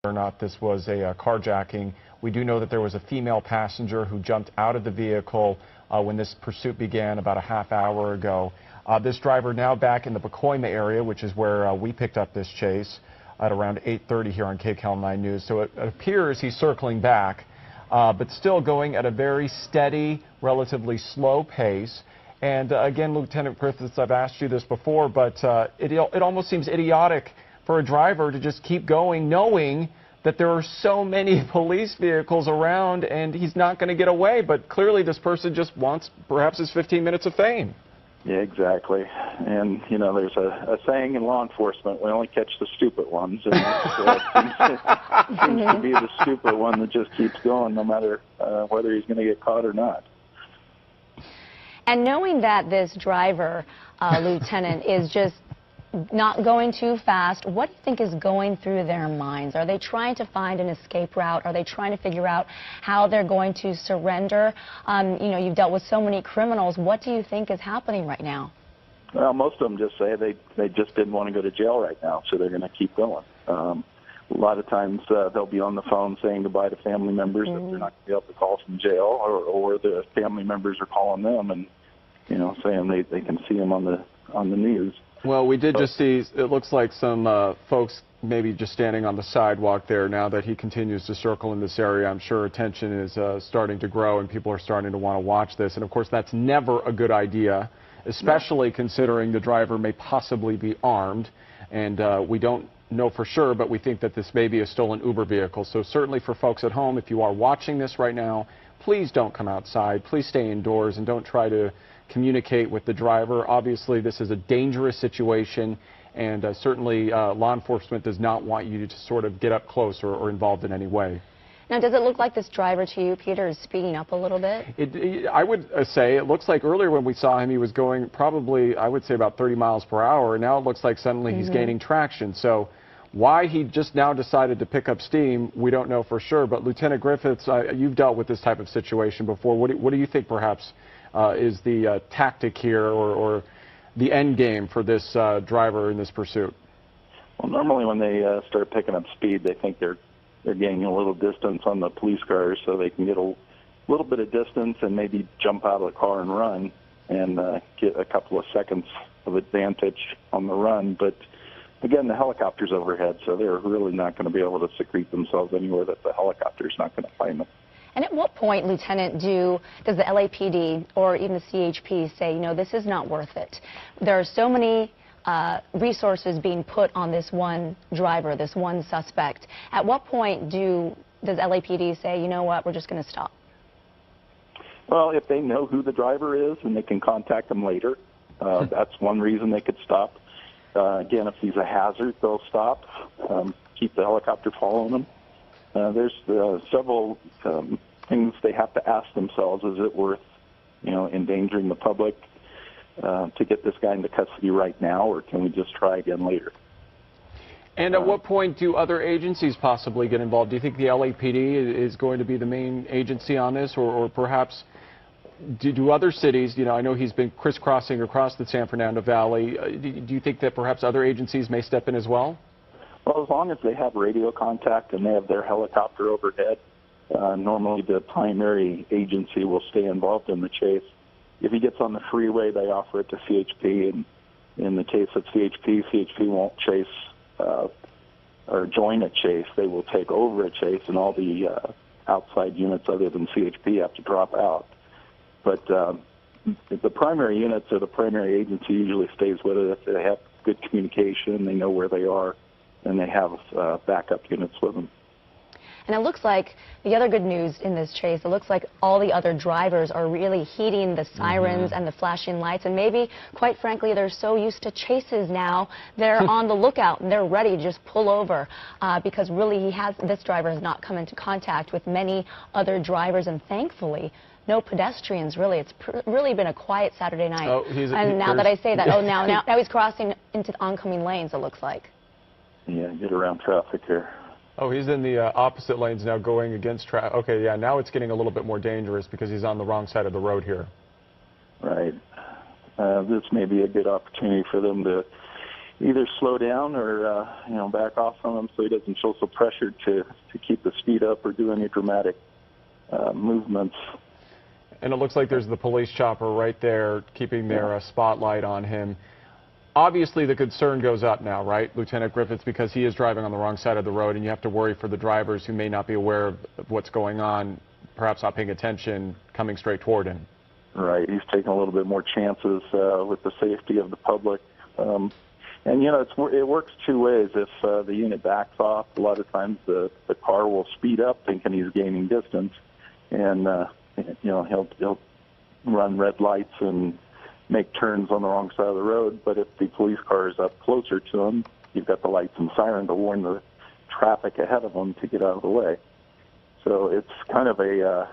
or not this was a carjacking. We do know that there was a female passenger who jumped out of the vehicle when this pursuit began about a half hour ago. This driver now back in the Pacoima area, which is where we picked up this chase at around 8:30 here on KCAL 9 News. So it appears he's circling back, but still going at a very steady, relatively slow pace. And again, Lieutenant Griffiths, I've asked you this before, but it almost seems idiotic for a driver to just keep going, knowing that there are so many police vehicles around and he's not going to get away. But clearly this person just wants perhaps his 15 minutes of fame. Yeah, exactly. And, you know, there's a saying in law enforcement, we only catch the stupid ones. And it seems to be the stupid one that just keeps going no matter whether he's going to get caught or not. And knowing that this driver, Lieutenant, is just not going too fast, what do you think is going through their minds? Are they trying to find an escape route? Are they trying to figure out how they're going to surrender? You know, you've dealt with so many criminals. What do you think is happening right now? Well, most of them just say they just didn't want to go to jail right now, so they're going to keep going. A lot of times they'll be on the phone saying goodbye to family members that they're not going to be able to call from jail, or the family members are calling them and, you know, saying they can see them on the news. Well, we did just see, it looks like some folks maybe just standing on the sidewalk there. Now that he continues to circle in this area, I'm sure attention is starting to grow and people are starting to want to watch this. And of course, that's never a good idea, especially considering the driver may possibly be armed. And we don't know for sure, but we think that this may be a stolen Uber vehicle. So certainly for folks at home, if you are watching this right now, please don't come outside. Please stay indoors and don't try to communicate with the driver. Obviously, this is a dangerous situation, and certainly law enforcement does not want you to sort of get up close or involved in any way. Now, does it look like this driver to you, Peter, is speeding up a little bit? I would say it looks like earlier when we saw him, he was going probably, I would say, about 30 miles per hour, and now it looks like suddenly he's gaining traction. So why he just now decided to pick up steam, we don't know for sure. But Lieutenant Griffiths, you've dealt with this type of situation before. What do you think perhaps is the tactic here or the end game for this driver in this pursuit? Well, normally when they start picking up speed, they think they're gaining a little distance on the police cars, so they can get a little bit of distance and maybe jump out of the car and run and get a couple of seconds of advantage on the run. But again, the helicopter's overhead, so they're really not going to be able to secrete themselves anywhere that the helicopter's not going to find them. And at what point, Lieutenant, does the LAPD or even the CHP say, you know, this is not worth it? There are so many resources being put on this one driver, this one suspect. At what point does LAPD say, you know what, we're just going to stop? Well, if they know who the driver is and they can contact them later, that's one reason they could stop. Again, if he's a hazard, they'll stop, keep the helicopter following him. There's several things they have to ask themselves. Is it worth, you know, endangering the public to get this guy into custody right now, or can we just try again later? And at what point do other agencies possibly get involved? Do you think the LAPD is going to be the main agency on this, or perhaps do other cities, you know, I know he's been crisscrossing across the San Fernando Valley. Do you think that perhaps other agencies may step in as well? Well, as long as they have radio contact and they have their helicopter overhead, normally the primary agency will stay involved in the chase. If he gets on the freeway, they offer it to CHP, and in the case of CHP won't chase or join a chase. They will take over a chase, and all the outside units other than CHP have to drop out. But the primary units or the primary agency usually stays with it if they have good communication, they know where they are, and they have backup units with them. And it looks like the other good news in this chase, it looks like all the other drivers are really heeding the sirens and the flashing lights. And maybe, quite frankly, they're so used to chases now, they're on the lookout and they're ready to just pull over because really this driver has not come into contact with many other drivers. And thankfully, no pedestrians, really. It's really been a quiet Saturday night. Oh, and now that I say that, now he's crossing into the oncoming lanes, it looks like. Yeah, get around traffic here. Oh, he's in the opposite lanes now going against traffic. Okay, yeah, now it's getting a little bit more dangerous because he's on the wrong side of the road here. Right. This may be a good opportunity for them to, either slow down or back off from him so he doesn't feel so pressured to keep the speed up or do any dramatic movements. And it looks like there's the police chopper right there keeping their spotlight on him. Obviously, the concern goes up now, right, Lieutenant Griffiths, because he is driving on the wrong side of the road, and you have to worry for the drivers who may not be aware of what's going on, perhaps not paying attention, coming straight toward him. Right. He's taking a little bit more chances with the safety of the public. And, it works two ways. If the unit backs off, a lot of times the car will speed up thinking he's gaining distance. And, he'll run red lights and make turns on the wrong side of the road. But if the police car is up closer to him, you've got the lights and siren to warn the traffic ahead of him to get out of the way. So it's kind of a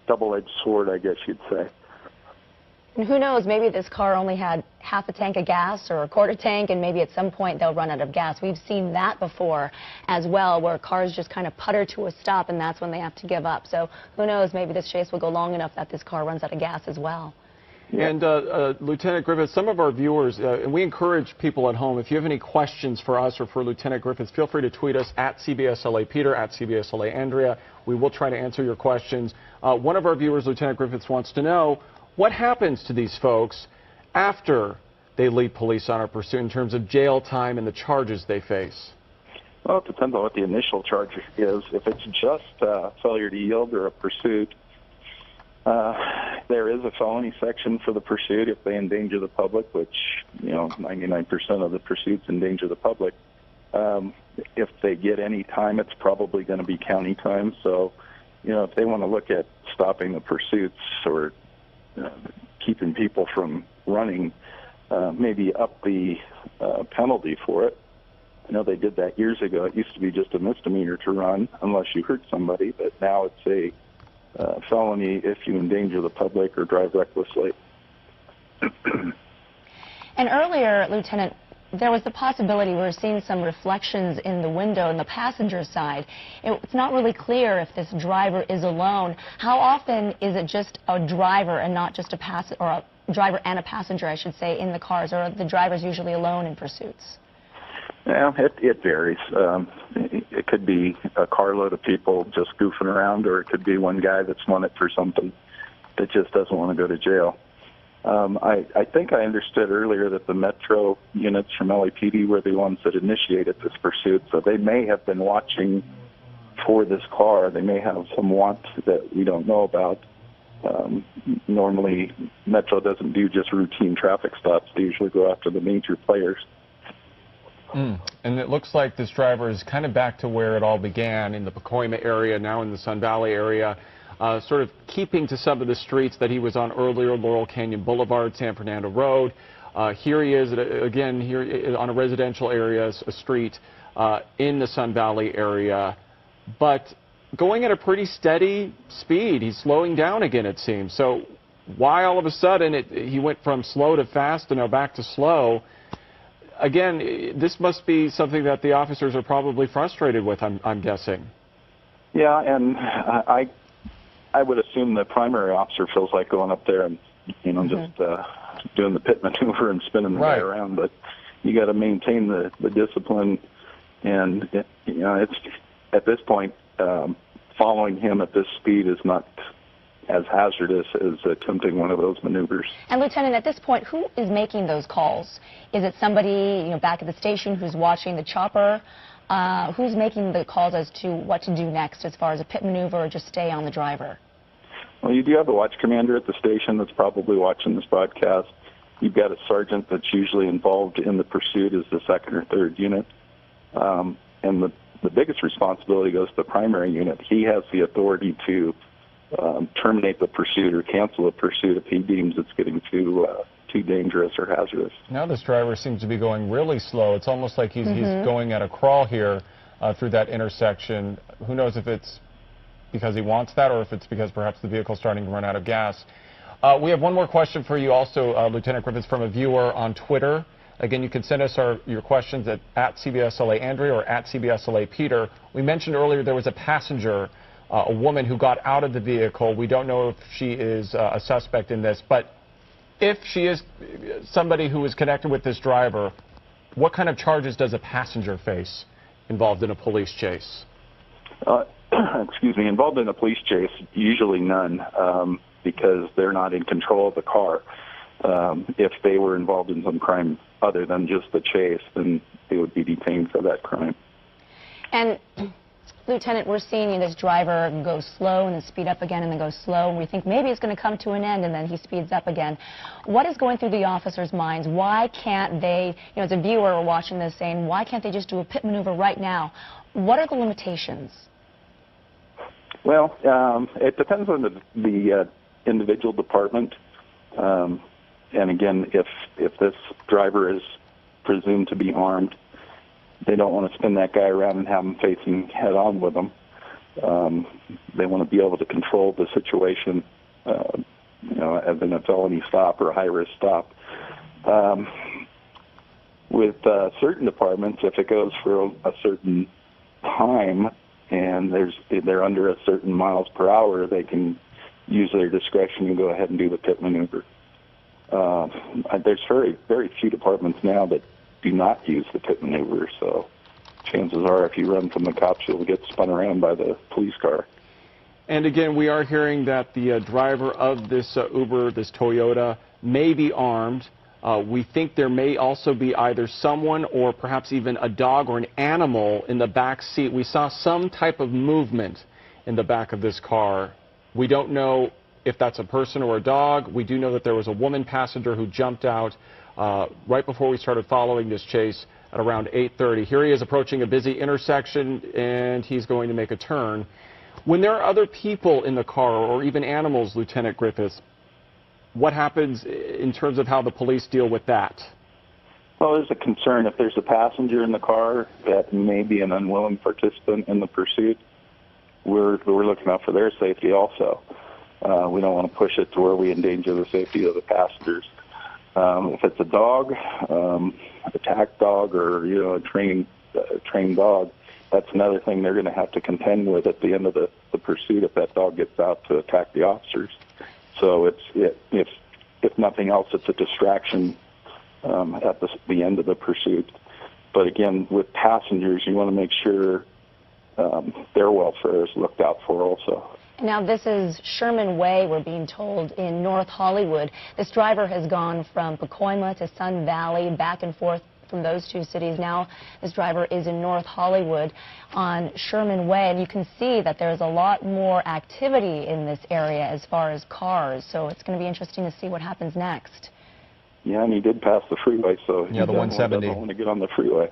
double-edged sword, I guess you'd say. And who knows, maybe this car only had half a tank of gas or a quarter tank, and maybe at some point they'll run out of gas. We've seen that before as well, where cars just kind of putter to a stop, and that's when they have to give up. So who knows, maybe this chase will go long enough that this car runs out of gas as well. And Lieutenant Griffiths, some of our viewers, and we encourage people at home, if you have any questions for us or for Lieutenant Griffiths, feel free to tweet us at CBSLA Peter, at CBSLA Andrea. We will try to answer your questions. One of our viewers, Lieutenant Griffiths, wants to know, what happens to these folks after they leave police on a pursuit in terms of jail time and the charges they face? Well, it depends on what the initial charge is. If it's just failure to yield or a pursuit, there is a felony section for the pursuit if they endanger the public, which, 99% of the pursuits endanger the public. If they get any time, it's probably going to be county time. So, if they want to look at stopping the pursuits or keeping people from running, maybe up the penalty for it. I know they did that years ago. It used to be just a misdemeanor to run unless you hurt somebody, but now it's a felony if you endanger the public or drive recklessly. And earlier, Lieutenant, there was the possibility we were seeing some reflections in the window on the passenger side. It's not really clear if this driver is alone. How often is it just a driver and not just a driver and a passenger, I should say, in the cars, or are the drivers usually alone in pursuits? Yeah, it varies. It could be a carload of people just goofing around, or it could be one guy that's wanted for something that just doesn't want to go to jail. I think I understood earlier that the Metro units from LAPD were the ones that initiated this pursuit, so they may have been watching for this car. They may have some want that we don't know about. Normally, Metro doesn't do just routine traffic stops. They usually go after the major players. And it looks like this driver is kind of back to where it all began, in the Pacoima area, now in the Sun Valley area, sort of keeping to some of the streets that he was on earlier, Laurel Canyon Boulevard, San Fernando Road. Here he is, again, here on a residential area, a street in the Sun Valley area, but going at a pretty steady speed. He's slowing down again, it seems. So why all of a sudden he went from slow to fast and now back to slow? Again, this must be something that the officers are probably frustrated with, I'm guessing. Yeah, and I would assume the primary officer feels like going up there and, just doing the pit maneuver and spinning the guy around. But you got to maintain the discipline, and it's at this point, following him at this speed is not as hazardous as attempting one of those maneuvers. And Lieutenant, at this point, who is making those calls? Is it somebody back at the station who's watching the chopper? Who's making the calls as to what to do next, as far as a pit maneuver or just stay on the driver? Well, you do have a watch commander at the station that's probably watching this broadcast. You've got a sergeant that's usually involved in the pursuit as the second or third unit. And the biggest responsibility goes to the primary unit. He has the authority to terminate the pursuit or cancel the pursuit if he deems it's getting too dangerous or hazardous. Now this driver seems to be going really slow. It's almost like he's going at a crawl here through that intersection. Who knows if it's because he wants that or if it's because perhaps the vehicle's starting to run out of gas. We have one more question for you also, Lieutenant Griffiths, from a viewer on Twitter. Again, you can send us your questions at CBSLA Andrea or at CBSLA Peter. We mentioned earlier there was a passenger, a woman who got out of the vehicle. We don't know if she is a suspect in this, but If she is somebody who is connected with this driver, what kind of charges does a passenger face involved in a police chase? Excuse me, involved in a police chase, usually none, because they're not in control of the car. If they were involved in some crime other than just the chase, then they would be detained for that crime. And Lieutenant, we're seeing this driver go slow and then speed up again and then go slow, and we think maybe it's going to come to an end, and then he speeds up again. What is going through the officers' minds? Why can't they, as a viewer, we're watching this saying, why can't they just do a pit maneuver right now? What are the limitations? Well, it depends on the individual department. And again, if this driver is presumed to be armed, they don't want to spin that guy around and have him facing head-on with them. They want to be able to control the situation, as in a felony stop or a high-risk stop. With certain departments, if it goes for a certain time and they're under a certain miles per hour, they can use their discretion and go ahead and do the pit maneuver. There's very, very few departments now that do not use the pit maneuver, so chances are if you run from the cops, you'll get spun around by the police car. And again, we are hearing that the driver of this Uber, this Toyota, may be armed. We think there may also be either someone or perhaps even a dog or an animal in the back seat. We saw some type of movement in the back of this car. We don't know if that's a person or a dog. We do know that there was a woman passenger who jumped out right before we started following this chase at around 8:30. Here he is approaching a busy intersection, and he's going to make a turn. When there are other people in the car or even animals, Lieutenant Griffiths, what happens in terms of how the police deal with that? Well, there's a concern if there's a passenger in the car that may be an unwilling participant in the pursuit. We're looking out for their safety also. We don't want to push it to where we endanger the safety of the passengers. If it's a dog, attack dog, or a trained dog, that's another thing they're going to have to contend with at the end of the pursuit if that dog gets out to attack the officers. So if nothing else, it's a distraction at the end of the pursuit. But again, with passengers, you want to make sure their welfare is looked out for also. Now, this is Sherman Way, we're being told, in North Hollywood. This driver has gone from Pacoima to Sun Valley, back and forth from those two cities. Now, this driver is in North Hollywood on Sherman Way, and you can see that there's a lot more activity in this area as far as cars, so it's going to be interesting to see what happens next. Yeah, and he did pass the freeway, so yeah, the 170. Doesn't want to get on the freeway.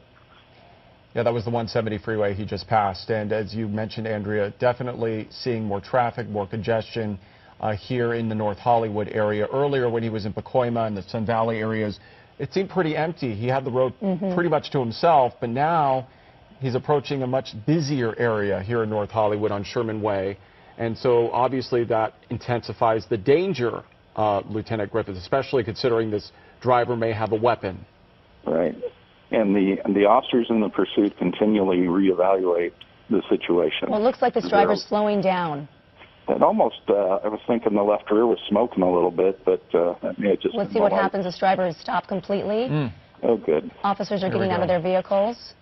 Yeah, that was the 170 freeway he just passed. And as you mentioned, Andrea, definitely seeing more traffic, more congestion here in the North Hollywood area. Earlier when he was in Pacoima and the Sun Valley areas, it seemed pretty empty. He had the road pretty much to himself, but now he's approaching a much busier area here in North Hollywood on Sherman Way. And so obviously that intensifies the danger, Lieutenant Griffiths, especially considering this driver may have a weapon. Right. And the officers in the pursuit continually reevaluate the situation. Well, it looks like this driver's slowing down. It almost, I was thinking the left rear was smoking a little bit, but that may have just... Let's see what happens. This driver has stopped completely. Oh, good. Officers are getting out of their vehicles.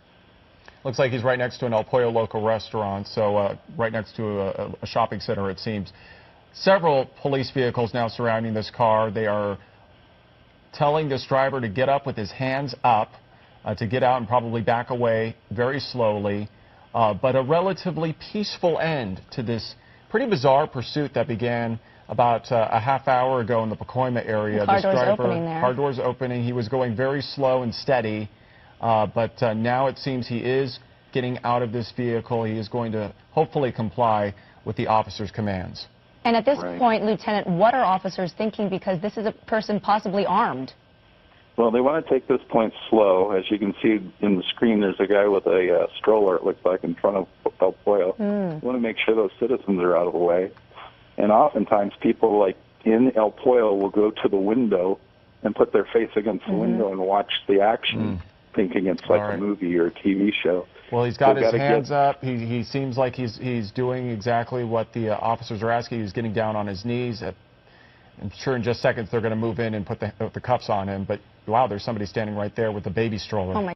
Looks like he's right next to an El Pollo Loco restaurant, so right next to a shopping center, it seems. Several police vehicles now surrounding this car. They are telling this driver to get up with his hands up, to get out and probably back away very slowly. But a relatively peaceful end to this pretty bizarre pursuit that began about a half hour ago in the Pacoima area. Car doors opening there. Car doors opening. He was going very slow and steady, but now it seems he is getting out of this vehicle. He is going to hopefully comply with the officer's commands. And at this point, Lieutenant, what are officers thinking? Because this is a person possibly armed. Well, they want to take this point slow. As you can see in the screen, there's a guy with a stroller, it looks like, in front of El Pollo. We want to make sure those citizens are out of the way. And oftentimes people, like in El Pollo, will go to the window and put their face against the window and watch the action, thinking it's like a movie or a TV show. Well, he's got his hands up. He seems like he's doing exactly what the officers are asking. He's getting down on his knees. I'm sure in just seconds they're going to move in and put the cuffs on him. But wow, there's somebody standing right there with the baby stroller. Oh my